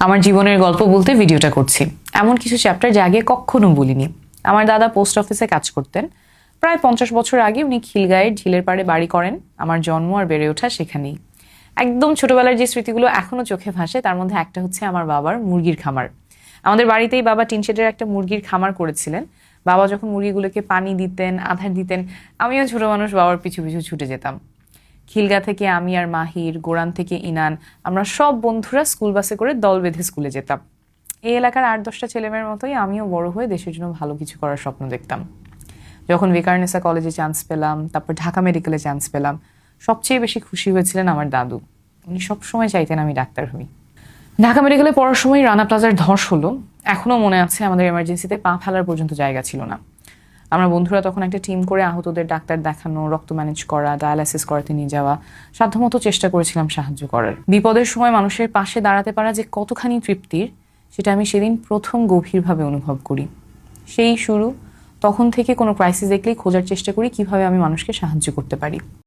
আমার জীবনের গল্প বলতে ভিডিওটা করছি। এমন কিছু চ্যাপ্টার যা আগে কখনো বলিনি। আমার দাদা পোস্ট অফিসে কাজ করতেন। প্রায় 50 বছর আগে উনি খিলগাঁয়ের ঝিলের পাড়ে বাড়ি করেন। আমার জন্ম আর বেড়ে ওঠা সেখানেই। একদম ছোটবেলার যে স্মৃতিগুলো এখনো চোখে ভাসে তার মধ্যে একটা হচ্ছে আমার বাবার মুরগির খামার। আমাদের বাড়িতেই বাবা টিনশেডের একটা মুরগির খামার করেছিলেন। বাবা যখন মুরগিগুলোকে পানি দিতেন, আধার দিতেন, আমিও ছোট মানুষ বাবার পিছু পিছু ছুটে যেতাম। খিলগা থেকে আমি আর মাহির, গোরান থেকে ইনান, আমরা সব বন্ধুরা স্কুল বাসে করে দল বেঁধে স্কুলে যেতাম। এই এলাকার 8-10টা ছেলেমেয়ের মতোই আমিও বড় হয়ে দেশের জন্য ভালো কিছু করার স্বপ্ন দেখতাম। যখন ভিকারুননিসা কলেজে চান্স পেলাম, তারপর ঢাকা মেডিকেলে চান্স পেলাম, সবচেয়ে বেশি খুশি হয়েছিলেন আমার দাদু। উনি সবসময় চাইতেন আমি ডাক্তার হই। ঢাকা মেডিকেলে পড়ার সময় রানা প্লাজার ধস হলো। এখনো মনে আছে, আমাদের এমার্জেন্সিতে পা ফেলার পর্যন্ত জায়গা ছিল না। আমরা বন্ধুরা তখন একটা টিম করে আহতদের ডাক্তার দেখানো, রক্ত ম্যানেজ করা, ডায়ালাইসিস করাতে নিয়ে যাওয়া, সাধ্যমতো চেষ্টা করেছিলাম সাহায্য করার। বিপদের সময় মানুষের পাশে দাঁড়াতে পারা যে কতখানি তৃপ্তির, সেটা আমি সেদিন প্রথম গভীরভাবে অনুভব করি। সেই শুরু, তখন থেকে কোনো ক্রাইসিস দেখলেই খোঁজার চেষ্টা করি কিভাবে আমি মানুষকে সাহায্য করতে পারি।